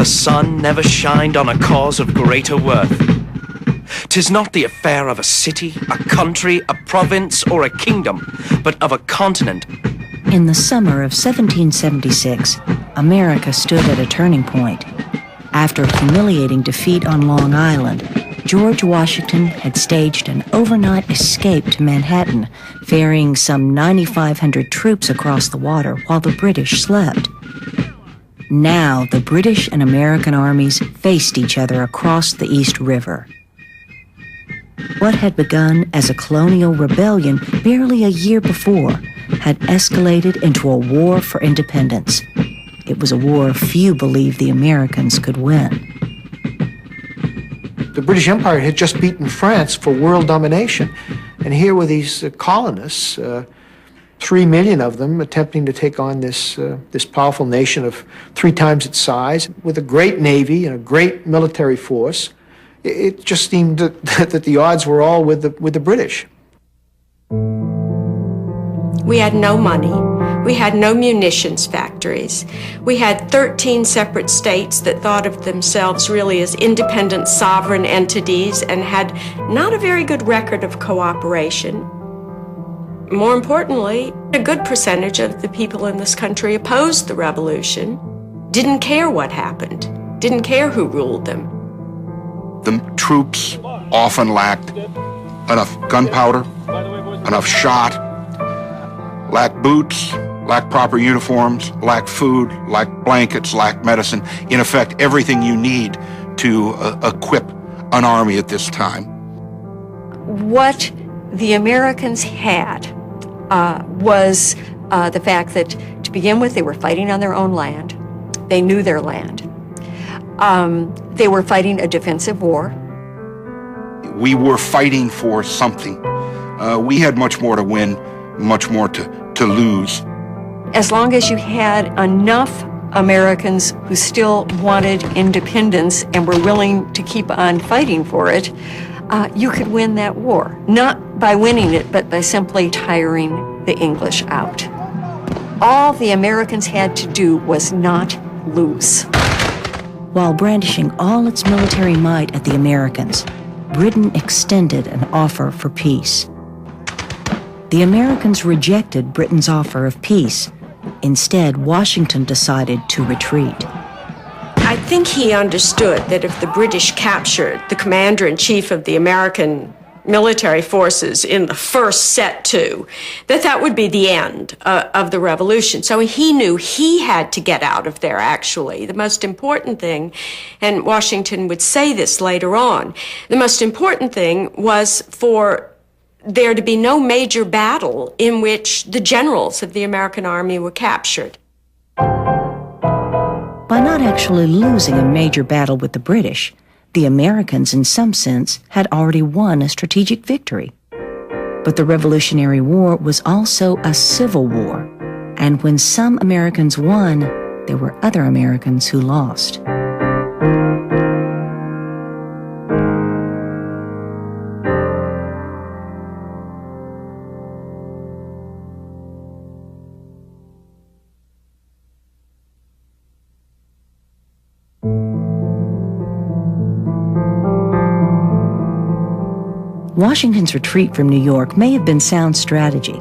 the sun never shined on a cause of greater worth. 'Tis not the affair of a city, a country, a province, or a kingdom, but of a continent. In the summer of 1776, America stood at a turning point. After a humiliating defeat on Long Island, George Washington had staged an overnight escape to Manhattan, ferrying some 9,500 troops across the water while the British slept. Now, the British and American armies faced each other across the East River. What had begun as a colonial rebellion barely a year before had escalated into a war for independence. It was a war few believed the Americans could win. The British Empire had just beaten France for world domination, and here were these colonists, 3 million of them, attempting to take on this powerful nation of 3 times its size, with a great navy and a great military force. It just seemed that the odds were all with the British. We had no money. We had no munitions factories. We had 13 separate states that thought of themselves really as independent sovereign entities and had not a very good record of cooperation. More importantly, a good percentage of the people in this country opposed the revolution, didn't care what happened, didn't care who ruled them. The troops often lacked enough gunpowder, enough shot, lacked boots, lacked proper uniforms, lacked food, lacked blankets, lacked medicine. In effect, everything you need to equip an army at this time. What the Americans had was the fact that, to begin with, they were fighting on their own land. They knew their land. They were fighting a defensive war. We were fighting for something. We had much more to win, much more to lose. As long as you had enough Americans who still wanted independence and were willing to keep on fighting for it, you could win that war. Not by winning it, but by simply tiring the English out. All the Americans had to do was not lose. While brandishing all its military might at the Americans, Britain extended an offer for peace. The Americans rejected Britain's offer of peace. Instead, Washington decided to retreat. I think he understood that if the British captured the commander-in-chief of the American military forces in the first set to, that would be the end of the revolution. So he knew he had to get out of there, actually. The most important thing, and Washington would say this later on, the most important thing was for there to be no major battle in which the generals of the American army were captured. By not actually losing a major battle with the British, the Americans, in some sense, had already won a strategic victory. But the Revolutionary War was also a civil war, and when some Americans won, there were other Americans who lost. Washington's retreat from New York may have been sound strategy,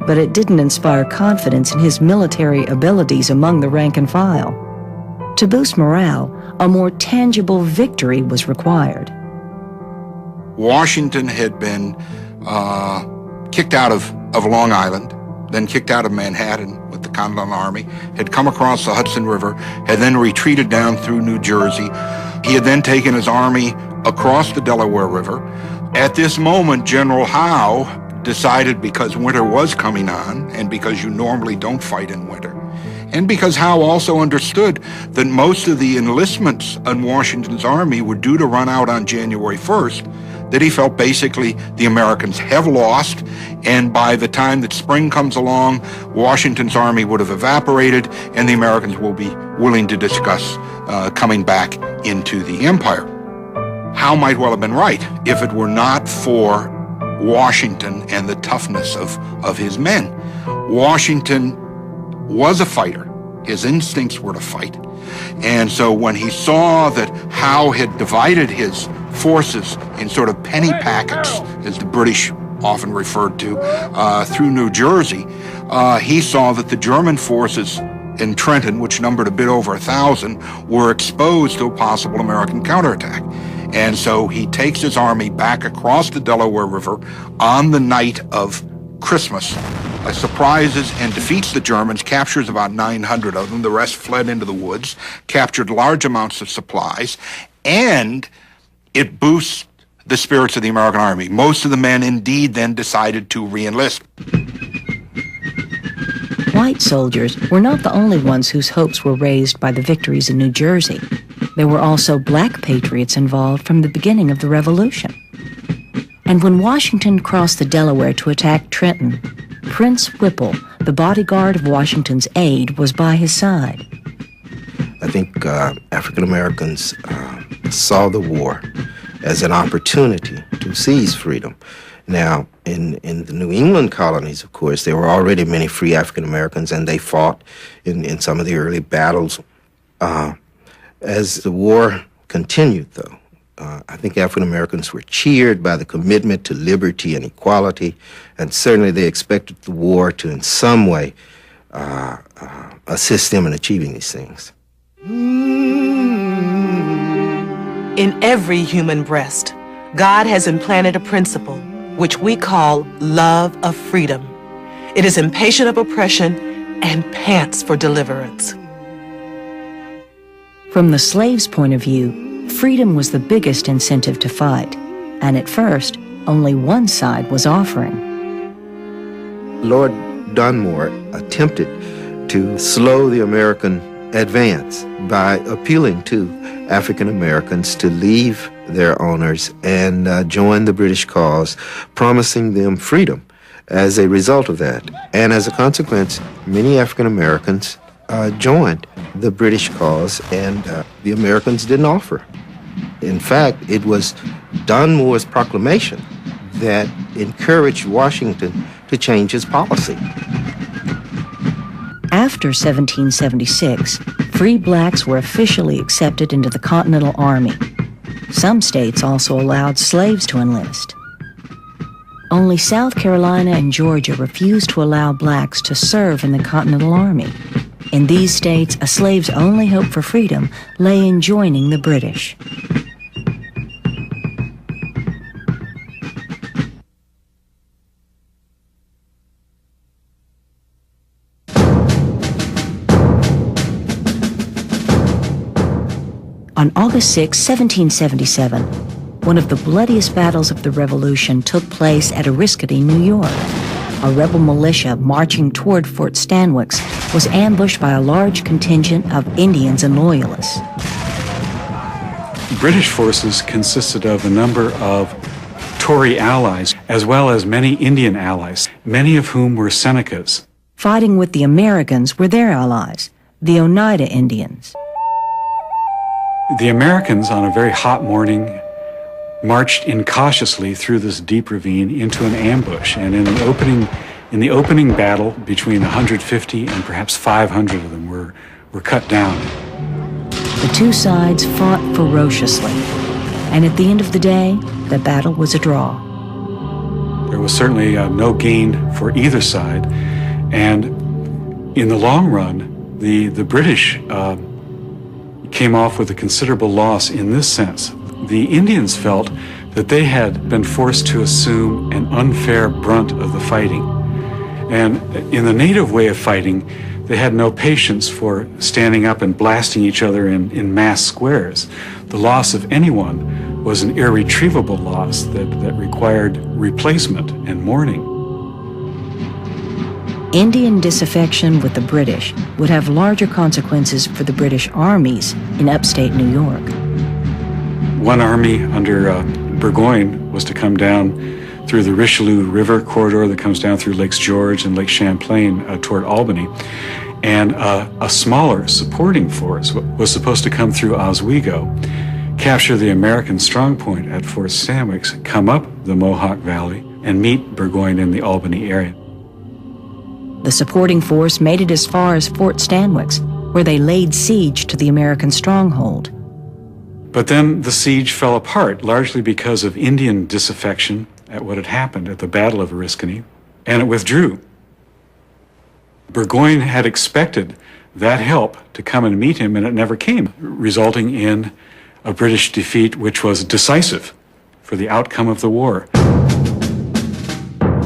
but it didn't inspire confidence in his military abilities among the rank and file. To boost morale, a more tangible victory was required. Washington had been kicked out of Long Island, then kicked out of Manhattan with the Continental Army, had come across the Hudson River, had then retreated down through New Jersey. He had then taken his army across the Delaware River. At this moment, General Howe decided, because winter was coming on, and because you normally don't fight in winter, and because Howe also understood that most of the enlistments in Washington's army were due to run out on January 1st, that he felt basically the Americans have lost, and by the time that spring comes along, Washington's army would have evaporated, and the Americans will be willing to discuss coming back into the empire. Howe might well have been right if it were not for Washington and the toughness of his men. Washington was a fighter. His instincts were to fight. And so when he saw that Howe had divided his forces in sort of penny packets, as the British often referred to, through New Jersey, he saw that the German forces in Trenton, which numbered a bit over 1,000, were exposed to a possible American counterattack. And so he takes his army back across the Delaware River on the night of Christmas, surprises and defeats the Germans, captures about 900 of them. The rest fled into the woods, captured large amounts of supplies, and it boosts the spirits of the American army. Most of the men indeed then decided to re-enlist. White soldiers were not the only ones whose hopes were raised by the victories in New Jersey. There were also black patriots involved from the beginning of the Revolution. And when Washington crossed the Delaware to attack Trenton, Prince Whipple, the bodyguard of Washington's aide, was by his side. I think African Americans saw the war as an opportunity to seize freedom. Now, in the New England colonies, of course, there were already many free African Americans, and they fought in some of the early battles. As the war continued, though, I think African Americans were cheered by the commitment to liberty and equality, and certainly they expected the war to, in some way, assist them in achieving these things. In every human breast, God has implanted a principle which we call love of freedom. It is impatient of oppression and pants for deliverance. From the slave's point of view, freedom was the biggest incentive to fight, and at first, only one side was offering. Lord Dunmore attempted to slow the American advance by appealing to African Americans to leave their owners and join the British cause, promising them freedom as a result of that. And as a consequence, many African Americans joined the British cause, and the Americans didn't offer. In fact, it was Dunmore's proclamation that encouraged Washington to change his policy. After 1776, free blacks were officially accepted into the Continental Army. Some states also allowed slaves to enlist. Only South Carolina and Georgia refused to allow blacks to serve in the Continental Army. In these states, a slave's only hope for freedom lay in joining the British. On August 6, 1777, one of the bloodiest battles of the Revolution took place at Oriskany, New York. A rebel militia marching toward Fort Stanwix was ambushed by a large contingent of Indians and Loyalists. British forces consisted of a number of Tory allies, as well as many Indian allies, many of whom were Senecas. Fighting with the Americans were their allies, the Oneida Indians. The Americans, on a very hot morning, marched incautiously through this deep ravine into an ambush, and in the opening battle, between 150 and perhaps 500 of them were cut down. The two sides fought ferociously, and at the end of the day, the battle was a draw. There was certainly no gain for either side, and in the long run, the British came off with a considerable loss in this sense. The Indians felt that they had been forced to assume an unfair brunt of the fighting. And in the native way of fighting, they had no patience for standing up and blasting each other in mass squares. The loss of anyone was an irretrievable loss that required replacement and mourning. Indian disaffection with the British would have larger consequences for the British armies in upstate New York. One army under Burgoyne was to come down through the Richelieu River corridor that comes down through Lakes George and Lake Champlain toward Albany. And a smaller supporting force was supposed to come through Oswego, capture the American strongpoint at Fort Stanwix, come up the Mohawk Valley, and meet Burgoyne in the Albany area. The supporting force made it as far as Fort Stanwix, where they laid siege to the American stronghold. But then the siege fell apart, largely because of Indian disaffection at what had happened at the Battle of Oriskany, and it withdrew. Burgoyne had expected that help to come and meet him, and it never came, resulting in a British defeat which was decisive for the outcome of the war.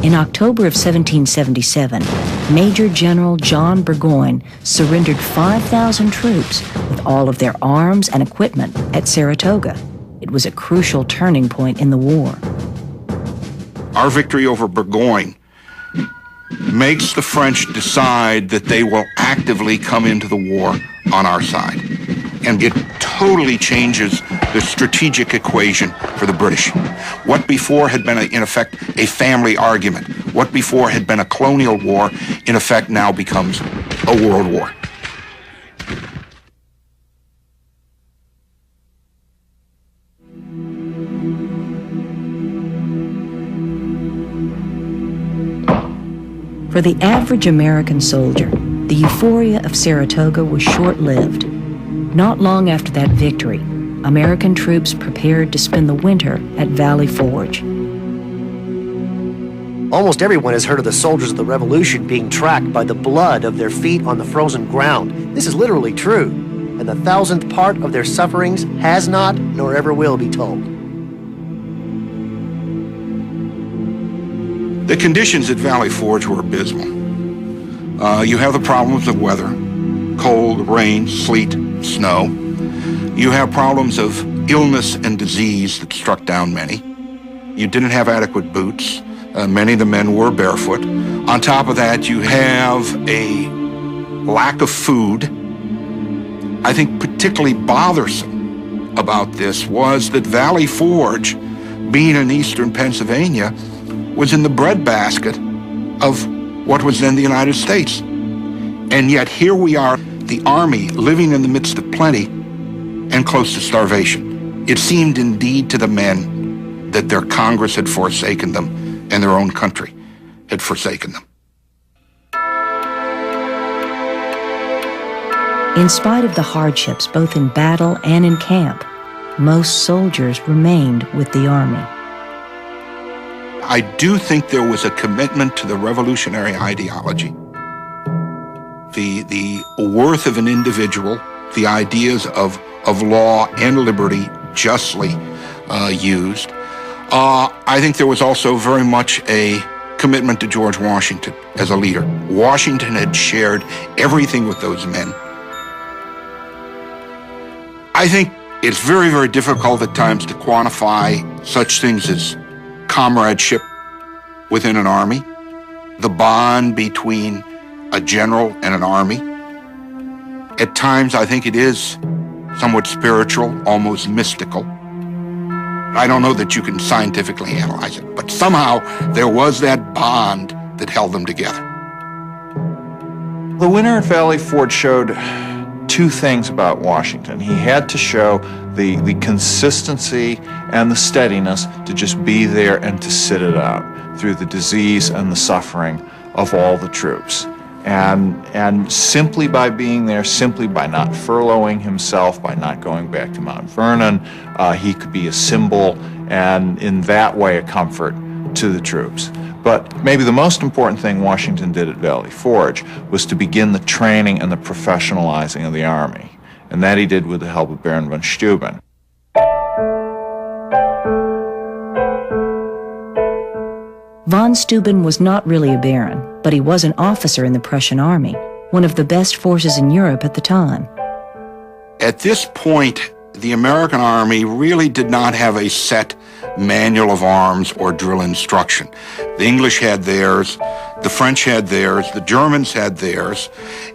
In October of 1777, Major General John Burgoyne surrendered 5,000 troops with all of their arms and equipment at Saratoga. It was a crucial turning point in the war. Our victory over Burgoyne makes the French decide that they will actively come into the war on our side. And it totally changes the strategic equation for the British. What before had been, in effect, a family argument, what before had been a colonial war, in effect now becomes a world war. For the average American soldier, the euphoria of Saratoga was short-lived. Not long after that victory, American troops prepared to spend the winter at Valley Forge. Almost everyone has heard of the soldiers of the Revolution being tracked by the blood of their feet on the frozen ground. This is literally true, and the 1,000th part of their sufferings has not, nor ever will be told. The conditions at Valley Forge were abysmal. You have the problems of weather, cold, rain, sleet, snow. You have problems of illness and disease that struck down many. You didn't have adequate boots. Many of the men were barefoot. On top of that, you have a lack of food. I think particularly bothersome about this was that Valley Forge, being in eastern Pennsylvania, was in the breadbasket of what was then the United States. And yet here we are, the Army, living in the midst of plenty and close to starvation. It seemed indeed to the men that their Congress had forsaken them and their own country had forsaken them. In spite of the hardships both in battle and in camp, most soldiers remained with the Army. I do think there was a commitment to the revolutionary ideology. The worth of an individual, the ideas of law and liberty justly used. I think there was also very much a commitment to George Washington as a leader. Washington had shared everything with those men. I think it's very, very difficult at times to quantify such things as comradeship within an army, the bond between a general and an army. At times, I think it is somewhat spiritual, almost mystical. I don't know that you can scientifically analyze it, but somehow there was that bond that held them together. The winter at Valley Forge showed two things about Washington. He had to show the consistency and the steadiness to just be there and to sit it out through the disease and the suffering of all the troops. And simply by being there, simply by not furloughing himself, by not going back to Mount Vernon, he could be a symbol and in that way a comfort to the troops. But maybe the most important thing Washington did at Valley Forge was to begin the training and the professionalizing of the Army. And that he did with the help of Baron von Steuben. Von Steuben was not really a baron, but he was an officer in the Prussian army, one of the best forces in Europe at the time. At this point, the American Army really did not have a set manual of arms or drill instruction. The English had theirs, the French had theirs, the Germans had theirs,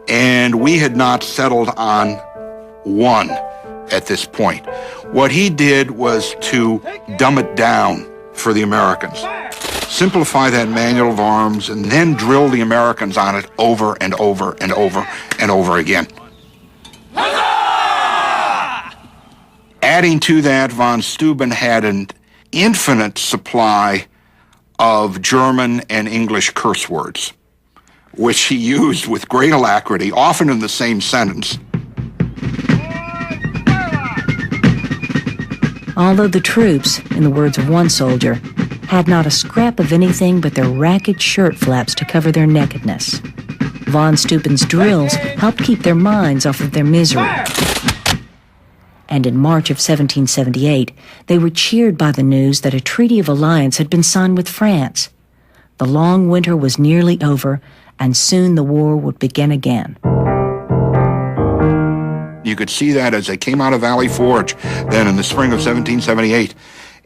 and we had not settled on one at this point. What he did was to dumb it down for the Americans. Simplify that manual of arms and then drill the Americans on it over and over and over and over again. Adding to that, von Steuben had an infinite supply of German and English curse words. which he used with great alacrity, often in the same sentence. Although the troops, in the words of one soldier, had not a scrap of anything but their ragged shirt flaps to cover their nakedness, von Steuben's drills helped keep their minds off of their misery. And in March of 1778, they were cheered by the news that a treaty of alliance had been signed with France. The long winter was nearly over, and soon the war would begin again. You could see that as they came out of Valley Forge, then in the spring of 1778,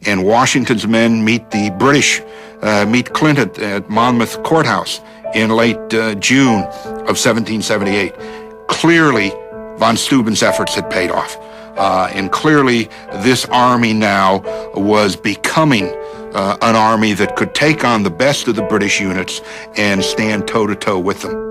and Washington's men meet the British, meet Clint at Monmouth Courthouse in late June of 1778. Clearly, von Steuben's efforts had paid off. And clearly, this army now was becoming an army that could take on the best of the British units and stand toe-to-toe with them.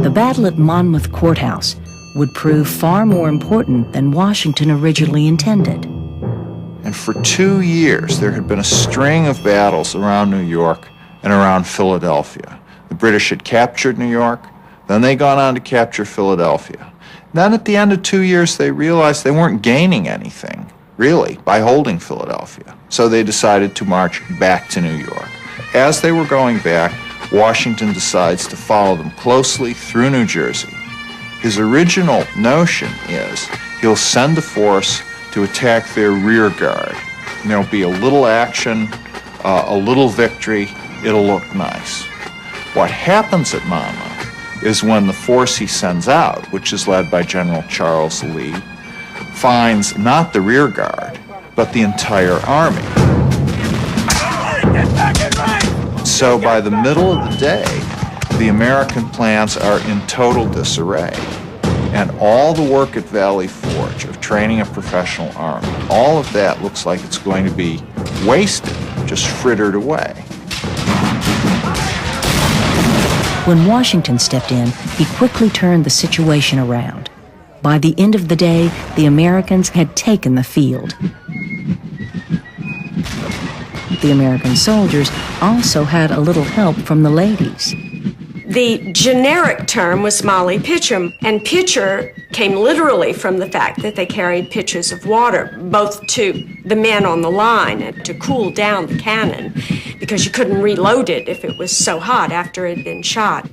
The battle at Monmouth Courthouse would prove far more important than Washington originally intended. And for 2 years, there had been a string of battles around New York and around Philadelphia. The British had captured New York, then they gone on to capture Philadelphia. Then at the end of 2 years, they realized they weren't gaining anything, really, by holding Philadelphia. So they decided to march back to New York. As they were going back, Washington decides to follow them closely through New Jersey. His original notion is he'll send a force to attack their rear guard. And there'll be a little action, a little victory, it'll look nice. What happens at Monmouth is when the force he sends out, which is led by General Charles Lee, finds not the rear guard, but the entire army. So by the middle of the day, the American plans are in total disarray. And all the work at Valley Forge of training a professional army, all of that looks like it's going to be wasted, just frittered away. When Washington stepped in, he quickly turned the situation around. By the end of the day, the Americans had taken the field. The American soldiers also had a little help from the ladies. The generic term was Molly Pitcher, and pitcher came literally from the fact that they carried pitchers of water, both to the men on the line and to cool down the cannon, because you couldn't reload it if it was so hot after it had been shot.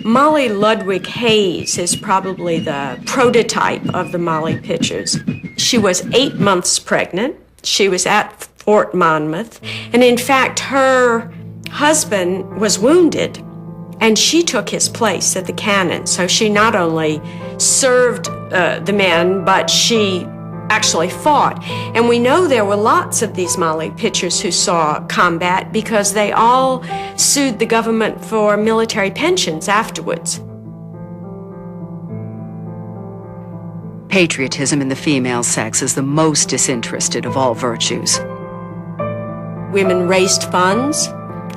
Molly Ludwig Hayes is probably the prototype of the Molly Pitchers. She was 8 months pregnant. She was at Fort Monmouth, and in fact, her husband was wounded, and she took his place at the cannon. So she not only served the men, but she actually fought. And we know there were lots of these Molly Pitchers who saw combat because they all sued the government for military pensions afterwards. Patriotism in the female sex is the most disinterested of all virtues. Women raised funds.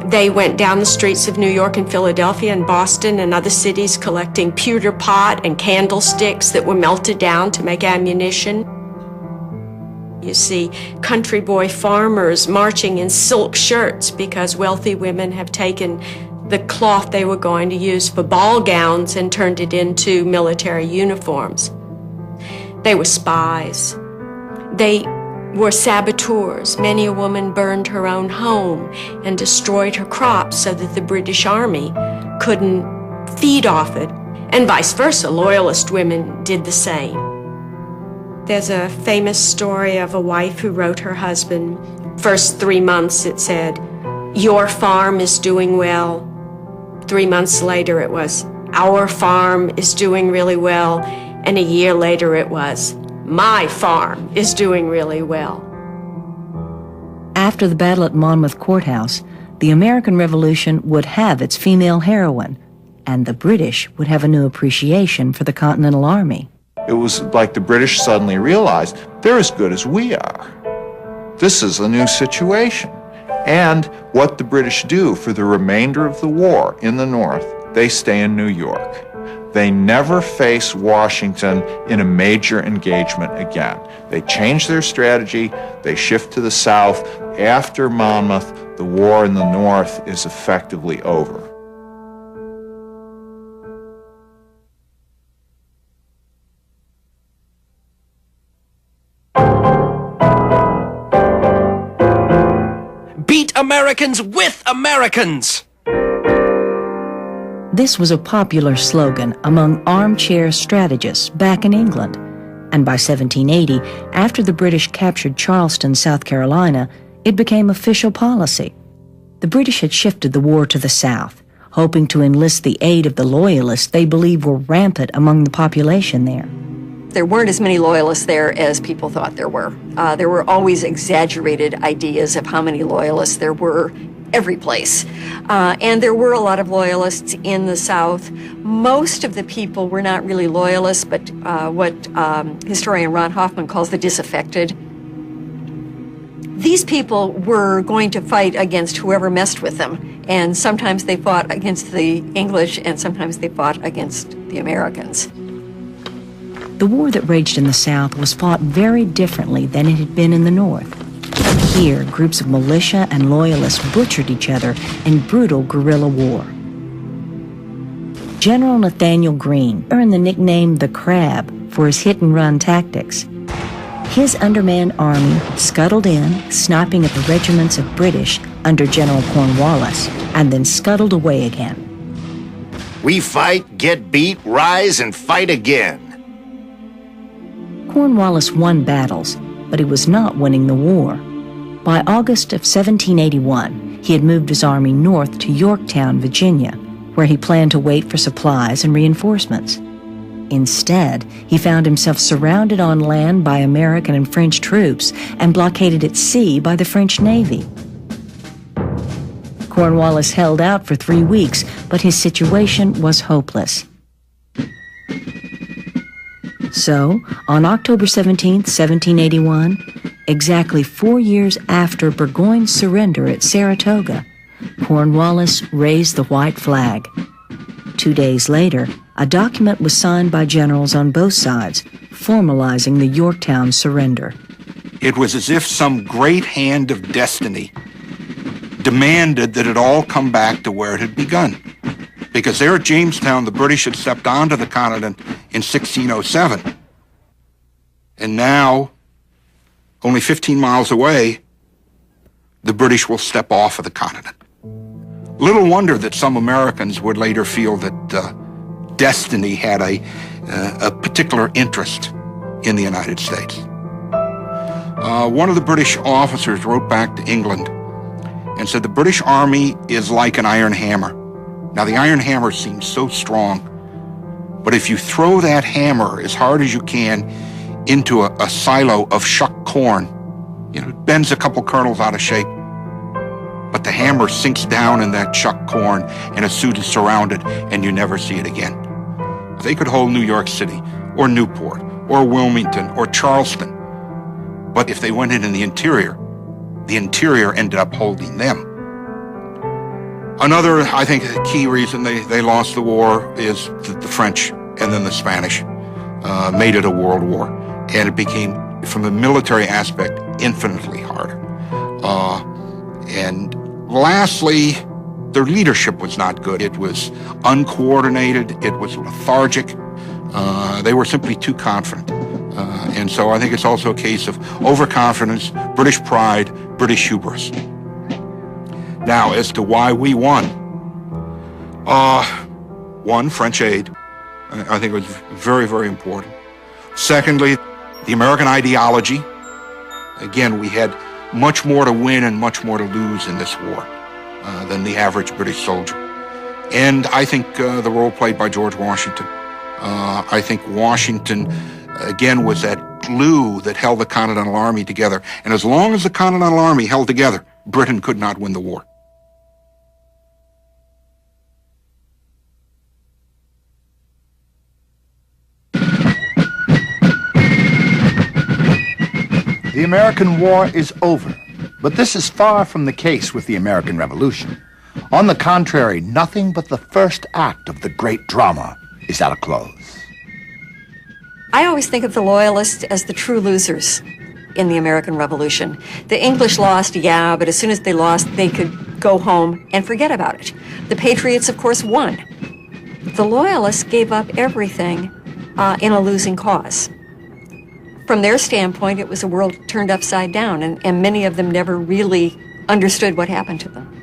They went down the streets of New York and Philadelphia and Boston and other cities collecting pewter pot and candlesticks that were melted down to make ammunition. You see country boy farmers marching in silk shirts because wealthy women have taken the cloth they were going to use for ball gowns and turned it into military uniforms. They were spies. They were saboteurs. Many a woman burned her own home and destroyed her crops so that the British Army couldn't feed off it, and vice versa. Loyalist women did the same. There's a famous story of a wife who wrote her husband, first 3 months it said, "Your farm is doing well." 3 months later it was, "Our farm is doing really well." And a year later it was, "My farm is doing really well." After the battle at Monmouth Courthouse, the American Revolution would have its female heroine, and the British would have a new appreciation for the Continental Army. It was like the British suddenly realized they're as good as we are. This is a new situation. And what the British do for the remainder of the war in the North, they stay in New York. They never face Washington in a major engagement again. They change their strategy, they shift to the South. After Monmouth, the war in the North is effectively over. Beat Americans with Americans! This was a popular slogan among armchair strategists back in England, and by 1780, after the British captured Charleston, South Carolina, it became official policy. The British had shifted the war to the South, hoping to enlist the aid of the Loyalists they believed were rampant among the population there. There weren't as many Loyalists there as people thought there were. There were always exaggerated ideas of how many Loyalists there were every place. And there were a lot of Loyalists in the South. Most of the people were not really Loyalists, but what historian Ron Hoffman calls the disaffected. These people were going to fight against whoever messed with them, and sometimes they fought against the English, and sometimes they fought against the Americans. The war that raged in the South was fought very differently than it had been in the North. Here, groups of militia and loyalists butchered each other in brutal guerrilla war. General Nathaniel Greene earned the nickname the Crab for his hit-and-run tactics. His undermanned army scuttled in, sniping at the regiments of British under General Cornwallis, and then scuttled away again. We fight, get beat, rise, and fight again. Cornwallis won battles, but he was not winning the war. By August of 1781, he had moved his army north to Yorktown, Virginia, where he planned to wait for supplies and reinforcements. Instead, he found himself surrounded on land by American and French troops and blockaded at sea by the French Navy. Cornwallis held out for 3 weeks, but his situation was hopeless. So, on October 17, 1781, exactly 4 years after Burgoyne's surrender at Saratoga, Cornwallis raised the white flag. 2 days later, a document was signed by generals on both sides, formalizing the Yorktown surrender. It was as if some great hand of destiny demanded that it all come back to where it had begun. Because there at Jamestown, the British had stepped onto the continent in 1607. And now, only 15 miles away, the British will step off of the continent. Little wonder that some Americans would later feel that destiny had a particular interest in the United States. One of the British officers wrote back to England and said the British Army is like an iron hammer. Now, the iron hammer seems so strong, but if you throw that hammer as hard as you can into a silo of shucked corn, it bends a couple kernels out of shape, but the hammer sinks down in that shucked corn and as soon as it's surrounded and you never see it again. They could hold New York City or Newport or Wilmington or Charleston, but if they went in the interior ended up holding them. Another, I think, key reason they lost the war is the French and then the Spanish made it a world war. And it became, from a military aspect, infinitely harder. And lastly, their leadership was not good. It was uncoordinated. It was lethargic. They were simply too confident. And so I think it's also a case of overconfidence, British pride, British hubris. Now, as to why we won. One, French aid. I think it was very, very important. Secondly, the American ideology. Again, we had much more to win and much more to lose in this war than the average British soldier. And I think the role played by George Washington. I think Washington, again, was that glue that held the Continental Army together. And as long as the Continental Army held together, Britain could not win the war. The American war is over. But this is far from the case with the American Revolution. On the contrary, nothing but the first act of the great drama is at a close. I always think of the Loyalists as the true losers in the American Revolution. The English lost, yeah, but as soon as they lost, they could go home and forget about it. The Patriots, of course, won. The Loyalists gave up everything in a losing cause. From their standpoint, it was a world turned upside down, and many of them never really understood what happened to them.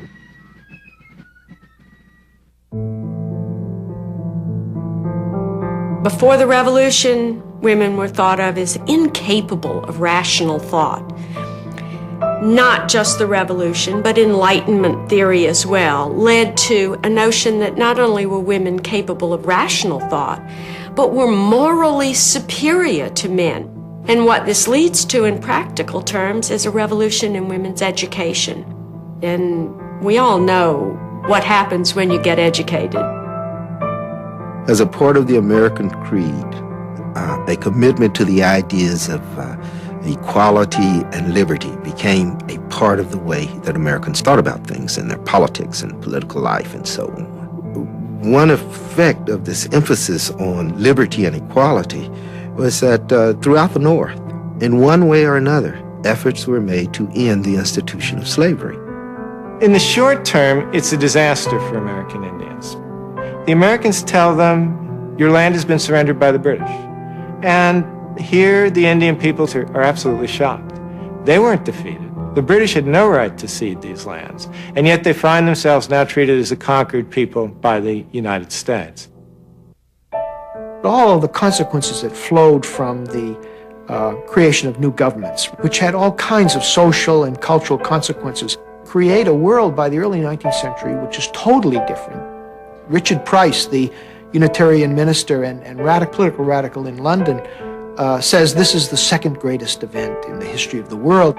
Before the Revolution, women were thought of as incapable of rational thought. Not just the Revolution, but Enlightenment theory as well, led to a notion that not only were women capable of rational thought, but were morally superior to men. And what this leads to in practical terms is a revolution in women's education. And we all know what happens when you get educated. As a part of the American creed, a commitment to the ideas of equality and liberty became a part of the way that Americans thought about things in their politics and political life and so on. One effect of this emphasis on liberty and equality was that throughout the North, in one way or another, efforts were made to end the institution of slavery. In the short term, it's a disaster for American Indians. The Americans tell them, your land has been surrendered by the British. And here the Indian peoples are absolutely shocked. They weren't defeated. The British had no right to cede these lands, and yet they find themselves now treated as a conquered people by the United States. All of the consequences that flowed from the creation of new governments, which had all kinds of social and cultural consequences, create a world by the early 19th century which is totally different. Richard Price, the Unitarian minister and political radical in London, says this is the second greatest event in the history of the world,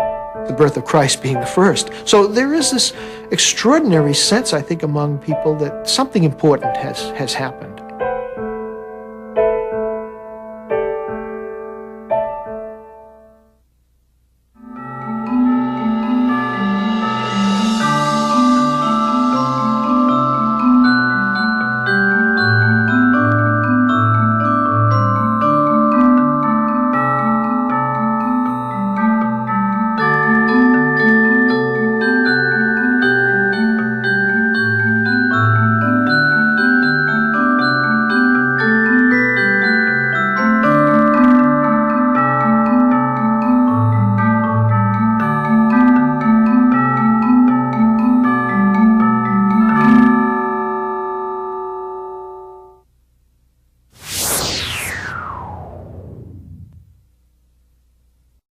the birth of Christ being the first. So there is this extraordinary sense, I think, among people that something important has happened.